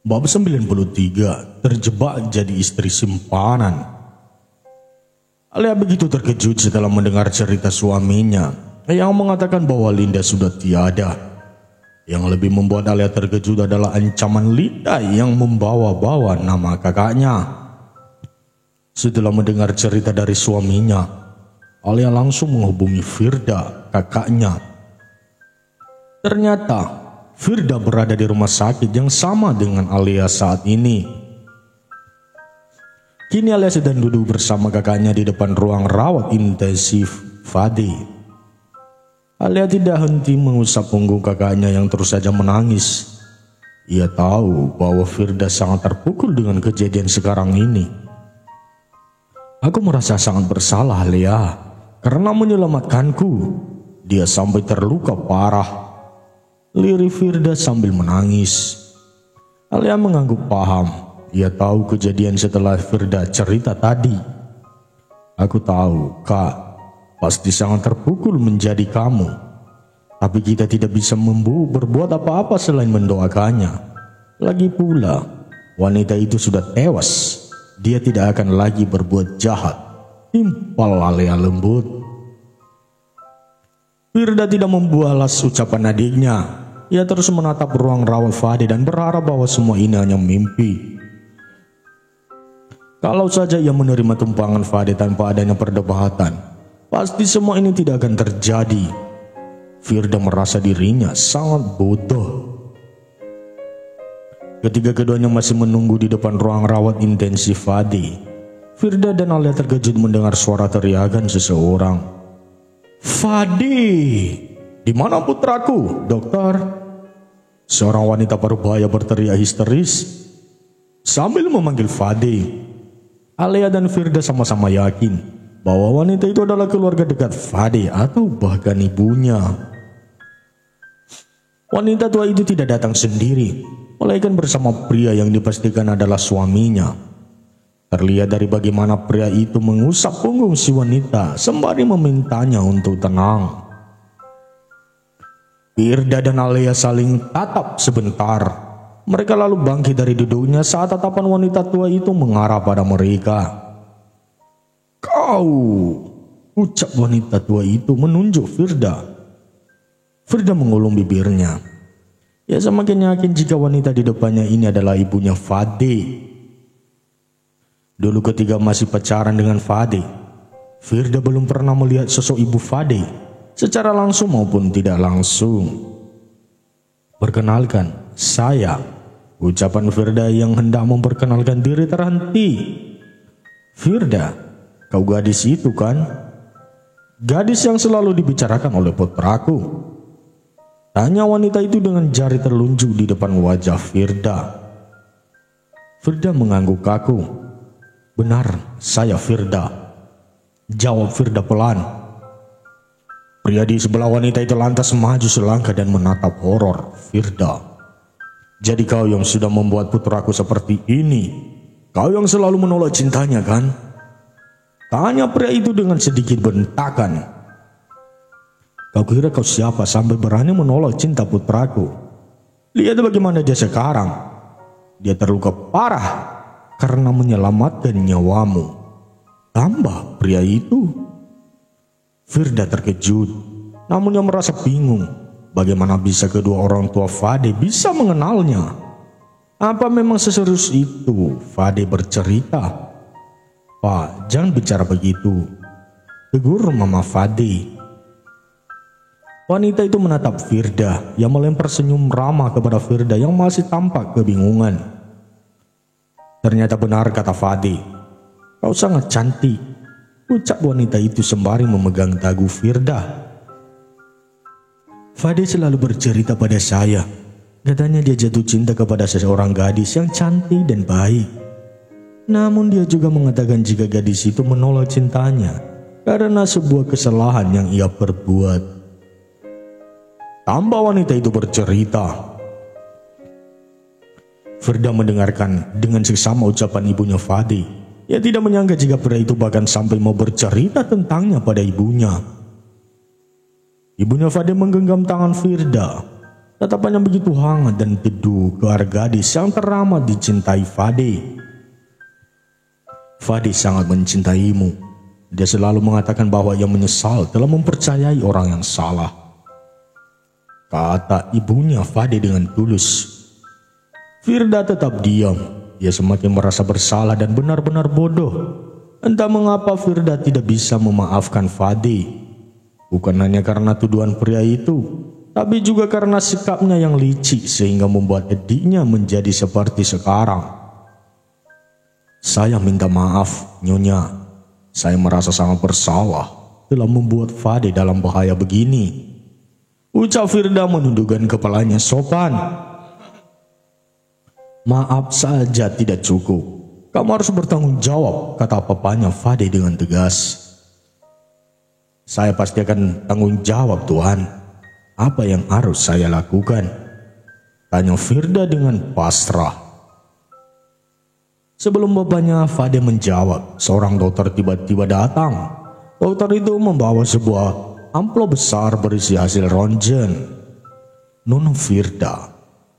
Bab 93, terjebak jadi istri simpanan. Alia begitu terkejut setelah mendengar cerita suaminya yang mengatakan bahwa Linda sudah tiada. Yang lebih membuat Alia terkejut adalah ancaman Linda yang membawa-bawa nama kakaknya. Setelah mendengar cerita dari suaminya, Alia langsung menghubungi Firda, kakaknya. Ternyata Firda berada di rumah sakit yang sama dengan Alia saat ini. Kini Alia sedang duduk bersama kakaknya di depan ruang rawat intensif Fadi. Alia tidak henti mengusap punggung kakaknya yang terus saja menangis. Ia tahu bahwa Firda sangat terpukul dengan kejadian sekarang ini. Aku merasa sangat bersalah, Alia, karena menyelamatkanku. Dia sampai terluka parah. Lirik Firda sambil menangis. Alia mengangguk paham. Ia tahu kejadian setelah Firda cerita tadi. Aku tahu, Kak, pasti sangat terpukul menjadi kamu. Tapi kita tidak bisa berbuat apa-apa selain mendoakannya. Lagi pula, wanita itu sudah tewas. Dia tidak akan lagi berbuat jahat. Timpal Alia lembut. Firda tidak membalas ucapan adiknya. Ia terus menatap ruang rawat Fadi dan berharap bahwa semua ini hanya mimpi. Kalau saja ia menerima tumpangan Fadi tanpa adanya perdebatan, pasti semua ini tidak akan terjadi. Firda merasa dirinya sangat bodoh. Ketika keduanya masih menunggu di depan ruang rawat intensif Fadi, Firda dan Alia terkejut mendengar suara teriakan seseorang. Fadi! Di mana putraku, dokter? Seorang wanita parubaya berteriak histeris sambil memanggil Fadi. Alia dan Firda sama-sama yakin bahwa wanita itu adalah keluarga dekat Fadi atau bahkan ibunya. Wanita tua itu tidak datang sendiri, melainkan bersama pria yang dipastikan adalah suaminya. Terlihat dari bagaimana pria itu mengusap punggung si wanita sembari memintanya untuk tenang. Firda dan Alia saling tatap sebentar. Mereka lalu bangkit dari duduknya saat tatapan wanita tua itu mengarah pada mereka. Kau, ucap wanita tua itu menunjuk Firda. Firda mengulung bibirnya. Ia semakin yakin jika wanita di depannya ini adalah ibunya Fadi. Dulu ketika masih pacaran dengan Fadi, Firda belum pernah melihat sosok ibu Fadi secara langsung maupun tidak langsung. Perkenalkan, saya. Ucapan Firda yang hendak memperkenalkan diri terhenti. Firda, kau gadis itu kan? Gadis yang selalu dibicarakan oleh putraku. Tanya wanita itu dengan jari terlunjuk di depan wajah Firda. Firda mengangguk kaku. Benar, saya Firda. Jawab Firda pelan. Pria di sebelah wanita itu lantas maju selangkah dan menatap horor Firda. Jadi kau yang sudah membuat putraku seperti ini. Kau yang selalu menolak cintanya kan? Tanya pria itu dengan sedikit bentakan. Kau kira kau siapa sampai berani menolak cinta putraku? Lihat bagaimana dia sekarang. Dia terluka parah karena menyelamatkan nyawamu. Tambah pria itu. Firda terkejut, namun ia merasa bingung. Bagaimana bisa kedua orang tua Fadi bisa mengenalnya? Apa memang seserius itu Fadi bercerita? Pak, jangan bicara begitu, tegur Mama Fadi. Wanita itu menatap Firda yang melempar senyum ramah kepada Firda yang masih tampak kebingungan. Ternyata benar kata Fadi, kau sangat cantik, ucap wanita itu sembari memegang dagu Firda. Fadi selalu bercerita pada saya. Katanya dia jatuh cinta kepada seseorang gadis yang cantik dan baik. Namun dia juga mengatakan jika gadis itu menolak cintanya karena sebuah kesalahan yang ia perbuat. Tambah wanita itu bercerita. Firda mendengarkan dengan seksama ucapan ibunya Fadi. Ia tidak menyangka jika pria itu bahkan sampai mau bercerita tentangnya pada ibunya. Ibunya Fadi menggenggam tangan Firda. Tatapannya begitu hangat dan teduh ke arah gadis yang teramat dicintai Fade. Fade sangat mencintaimu. Dia selalu mengatakan bahwa ia menyesal telah mempercayai orang yang salah, kata ibunya Fade dengan tulus. Firda tetap diam. Dia semakin merasa bersalah dan benar-benar bodoh. Entah mengapa Firda tidak bisa memaafkan Fade. Bukan hanya karena tuduhan pria itu, tapi juga karena sikapnya yang licik sehingga membuat adiknya menjadi seperti sekarang. Saya minta maaf, Nyonya. Saya merasa sangat bersalah telah membuat Fade dalam bahaya begini, ucap Firda menundukkan kepalanya sopan. Maaf saja tidak cukup. Kamu harus bertanggung jawab, kata papanya Fade dengan tegas. Saya pasti akan tanggung jawab, Tuhan. Apa yang harus saya lakukan? Tanya Firda dengan pasrah. Sebelum bapaknya Fade menjawab, seorang dokter tiba-tiba datang. Dokter itu membawa sebuah amplop besar berisi hasil ronsen. Nono Firda,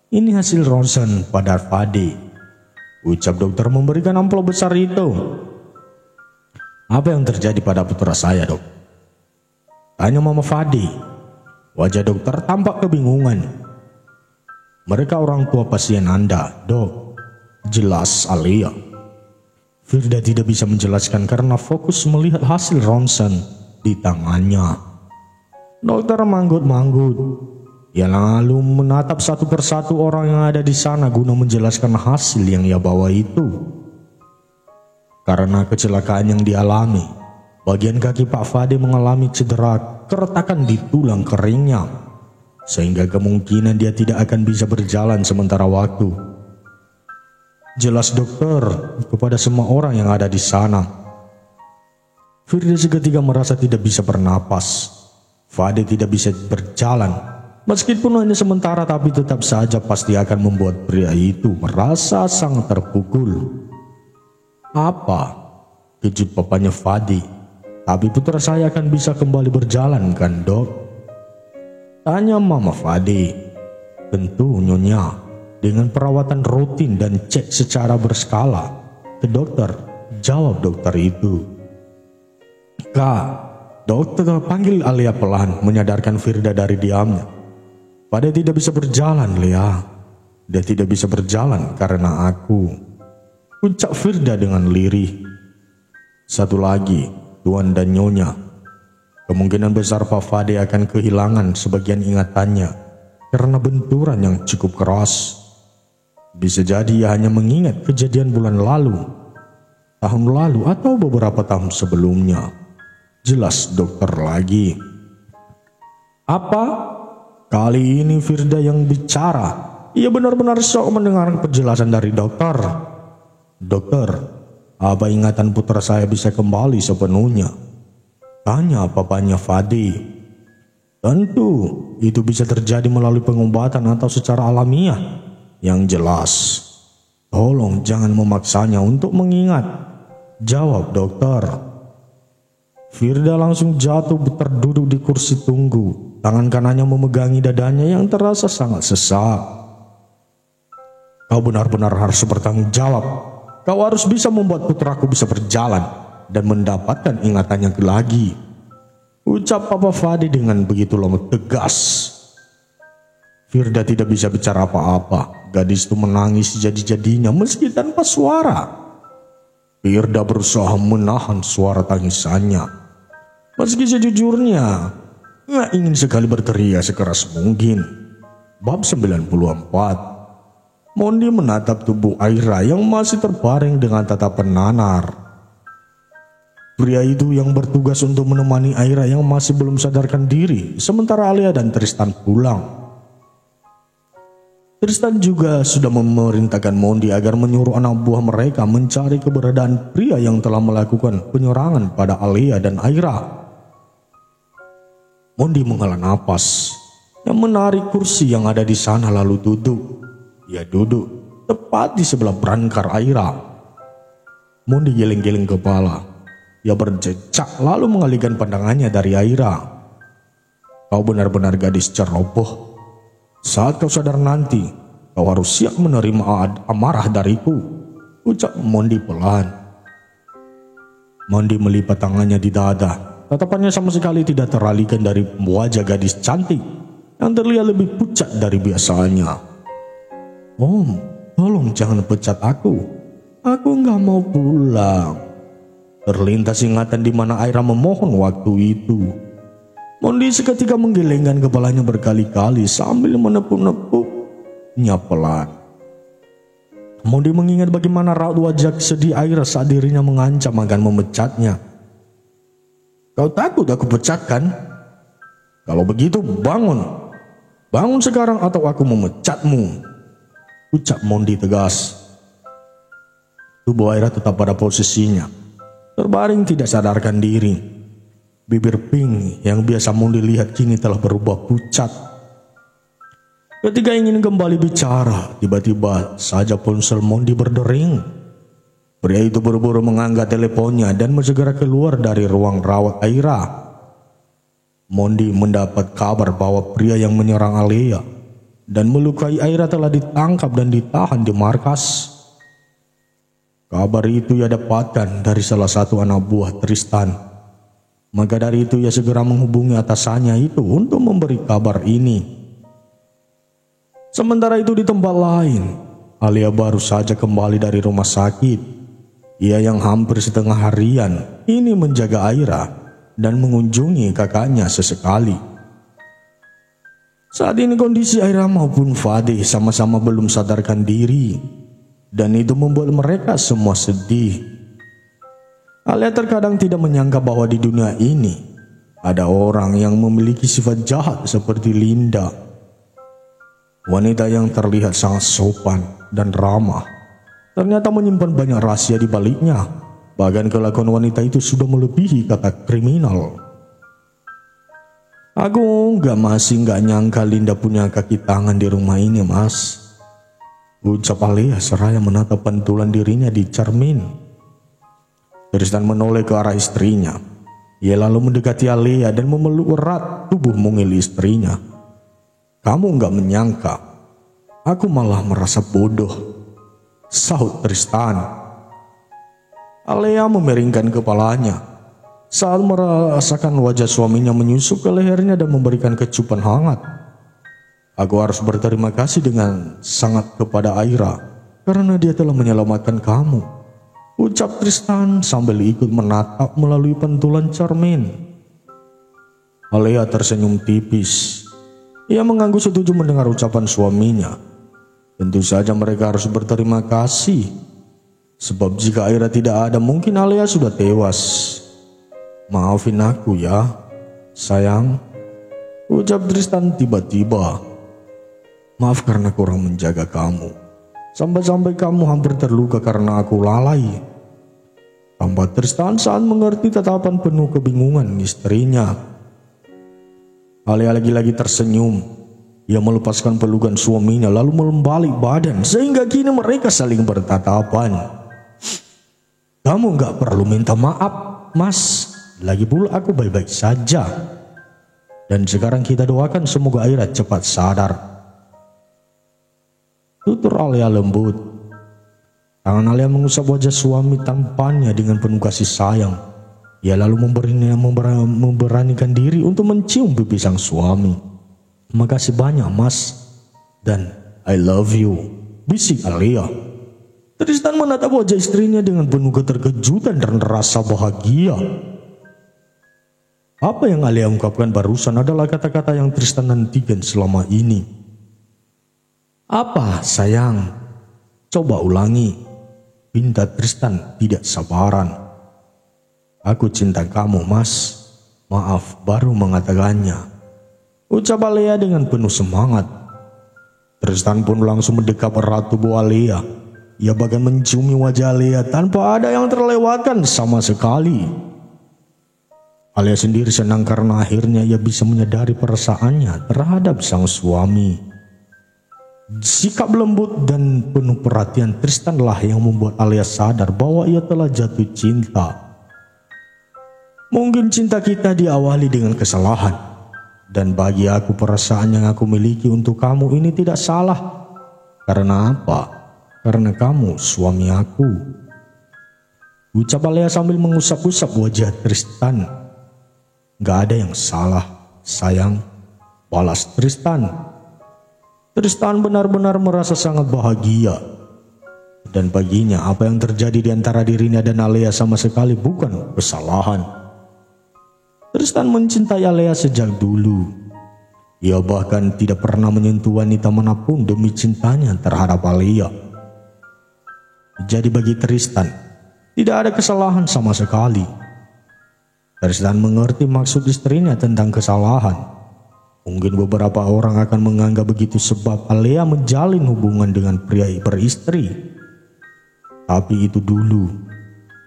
ini hasil ronsen pada Fade, ucap dokter memberikan amplop besar itu. Apa yang terjadi pada putra saya, Dok? Tanya Mama Fade. Wajah dokter tampak kebingungan. Mereka orang tua pasien Anda, Dok. Jelas Alia. Firda tidak bisa menjelaskan karena fokus melihat hasil ronsen di tangannya. Dokter manggut-manggut. Ia lalu menatap satu persatu orang yang ada di sana guna menjelaskan hasil yang ia bawa itu. Karena kecelakaan yang dialami, bagian kaki Pak Fade mengalami cedera keretakan di tulang keringnya, sehingga kemungkinan dia tidak akan bisa berjalan sementara waktu. Jelas dokter kepada semua orang yang ada di sana. Firda seketika merasa tidak bisa bernapas. Fade tidak bisa berjalan. Meskipun hanya sementara, tapi tetap saja pasti akan membuat pria itu merasa sangat terpukul. Apa? Kejut papanya Fade. Tapi putra saya akan bisa kembali berjalan kan, Dok? Tanya Mama Fade. Tentu, Nyonya. Dengan perawatan rutin dan cek secara berskala ke dokter, jawab dokter itu. Kak, dokter panggil Alia pelan, menyadarkan Firda dari diamnya. Fade tidak bisa berjalan, Lia. Dia tidak bisa berjalan karena aku, ucap Firda dengan lirih. Satu lagi, Tuan dan Nyonya. Kemungkinan besar Pak Fade akan kehilangan sebagian ingatannya karena benturan yang cukup keras. Bisa jadi ia hanya mengingat kejadian bulan lalu, tahun lalu atau beberapa tahun sebelumnya. Jelas dokter lagi. Apa? Kali ini Firda yang bicara. Ia benar-benar syok mendengar penjelasan dari dokter. Dokter, apa ingatan putra saya bisa kembali sepenuhnya? Tanya papanya Fade. Tentu, itu bisa terjadi melalui pengobatan atau secara alamiah. Yang jelas, tolong jangan memaksanya untuk mengingat, jawab dokter. Firda langsung jatuh terduduk di kursi tunggu. Tangan kanannya memegangi dadanya yang terasa sangat sesak. Kau benar-benar harus bertanggung jawab. Kau harus bisa membuat putraku bisa berjalan dan mendapatkan ingatannya lagi, ucap Papa Fade dengan begitu lembut tegas. Firda tidak bisa bicara apa-apa. Gadis itu menangis jadi-jadinya meski tanpa suara. Firda berusaha menahan suara tangisannya. Meski sejujurnya, ia ingin sekali berteriak sekeras mungkin. Bab 94. Mondi menatap tubuh Aira yang masih terbaring dengan tatapan nanar. Pria itu yang bertugas untuk menemani Aira yang masih belum sadarkan diri, sementara Alia dan Tristan pulang. Tristan juga sudah memerintahkan Mondi agar menyuruh anak buah mereka mencari keberadaan pria yang telah melakukan penyerangan pada Alia dan Aira. Mondi menghela napas. Yang menarik kursi yang ada di sana lalu duduk. Ia duduk tepat di sebelah berangkar Aira. Mondi geleng-geleng kepala. Ia berjejak lalu mengalihkan pandangannya dari Aira. Kau benar-benar gadis ceroboh. Saat kau sadar nanti, kau harus siap menerima amarah dariku, ucap Mondi pelan. Mondi melipat tangannya di dada. Tatapannya sama sekali tidak teralihkan dari wajah gadis cantik yang terlihat lebih pucat dari biasanya. Om, tolong jangan pecat aku. Aku nggak mau pulang. Terlintas ingatan di mana Aira memohon waktu itu. Mondi seketika menggelengkan kepalanya berkali-kali sambil menepuk-nepuknya pelan. Mondi mengingat bagaimana raut wajah sedih Aira saat dirinya mengancam akan memecatnya. Kau takut aku pecat kan? Kalau begitu bangun. Bangun sekarang atau aku memecatmu, ucap Mondi tegas. Tubuh Aira tetap pada posisinya, terbaring tidak sadarkan diri. Bibir pink yang biasa Mondi lihat kini telah berubah pucat. Ketika ingin kembali bicara, tiba-tiba saja ponsel Mondi berdering. Pria itu buru-buru mengangkat teleponnya dan segera keluar dari ruang rawat Aira. Mondi mendapat kabar bahwa pria yang menyerang Alea dan melukai Aira telah ditangkap dan ditahan di markas. Kabar itu ia dapatkan dari salah satu anak buah Tristan. Maka dari itu ia segera menghubungi atasannya itu untuk memberi kabar ini. Sementara itu di tempat lain, Alea baru saja kembali dari rumah sakit. Ia yang hampir setengah harian ini menjaga Aira dan mengunjungi kakaknya sesekali. Saat ini kondisi Aira maupun Fadih sama-sama belum sadarkan diri, dan itu membuat mereka semua sedih. Alea terkadang tidak menyangka bahwa di dunia ini ada orang yang memiliki sifat jahat seperti Linda. Wanita yang terlihat sangat sopan dan ramah ternyata menyimpan banyak rahasia di baliknya. Bahkan kelakuan wanita itu sudah melebihi kata kriminal. Aku masih nggak nyangka Linda punya kaki tangan di rumah ini, Mas, ucap Alea seraya menatap pantulan dirinya di cermin. Tristan menoleh ke arah istrinya. Ia lalu mendekati Alea dan memeluk erat tubuh mungil istrinya. Kamu nggak menyangka, aku malah merasa bodoh, sahut Tristan. Alea memiringkan kepalanya saat merasakan wajah suaminya menyusup ke lehernya dan memberikan kecupan hangat. Aku harus berterima kasih dengan sangat kepada Aira karena dia telah menyelamatkan kamu, ucap Tristan sambil ikut menatap melalui pantulan cermin. Alea tersenyum tipis. Ia mengangguk setuju mendengar ucapan suaminya. Tentu saja mereka harus berterima kasih, sebab jika Aira tidak ada mungkin Alea sudah tewas. Maafin aku ya, sayang, ucap Tristan tiba-tiba. Maaf karena kurang menjaga kamu, sampai-sampai kamu hampir terluka karena aku lalai. Tampak Tristan saat mengerti tatapan penuh kebingungan istrinya. Alea lagi-lagi tersenyum. Ia melepaskan pelukan suaminya lalu membalik badan sehingga kini mereka saling bertatapan. Kamu gak perlu minta maaf, Mas. Lagi pula aku baik-baik saja. Dan sekarang kita doakan semoga Aira cepat sadar, tutur Alea lembut. Tangan Alea mengusap wajah suami tampannya dengan penuh kasih sayang. Ia lalu memberanikan diri untuk mencium pipi sang suami. Makasih banyak, Mas, dan I love you, bisik Alea. Tristan menatap wajah istrinya dengan penuh keterkejutan dan rasa bahagia. Apa yang Alea ungkapkan barusan adalah kata-kata yang Tristan nantikan selama ini. Apa, sayang? Coba ulangi, pinta Tristan tidak sabaran. Aku cinta kamu, Mas. Maaf, baru mengatakannya, ucap Alea dengan penuh semangat. Tristan pun langsung mendekap erat tubuh Alea. Ia bahkan menciumi wajah Alea tanpa ada yang terlewatkan sama sekali. Alea sendiri senang karena akhirnya ia bisa menyadari perasaannya terhadap sang suami. Sikap lembut dan penuh perhatian Tristanlah yang membuat Alea sadar bahwa ia telah jatuh cinta. Mungkin cinta kita diawali dengan kesalahan, Dan bagi aku perasaan yang aku miliki untuk kamu ini tidak salah. Karena apa? Karena kamu suami aku. Ucap Alea sambil mengusap-usap wajah Tristan. Gak ada yang salah, sayang, balas Tristan. Tristan benar-benar merasa sangat bahagia. Dan baginya apa yang terjadi di antara dirinya dan Alea sama sekali bukan kesalahan. Tristan mencintai Alea sejak dulu. Ia bahkan tidak pernah menyentuh wanita manapun demi cintanya terhadap Alea. Jadi bagi Tristan, tidak ada kesalahan sama sekali. Tristan mengerti maksud istrinya tentang kesalahan. Mungkin beberapa orang akan menganggap begitu sebab Alea menjalin hubungan dengan pria beristri. Tapi itu dulu.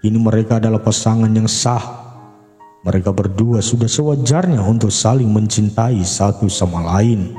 Kini mereka adalah pasangan yang sah. Mereka berdua sudah sewajarnya untuk saling mencintai satu sama lain.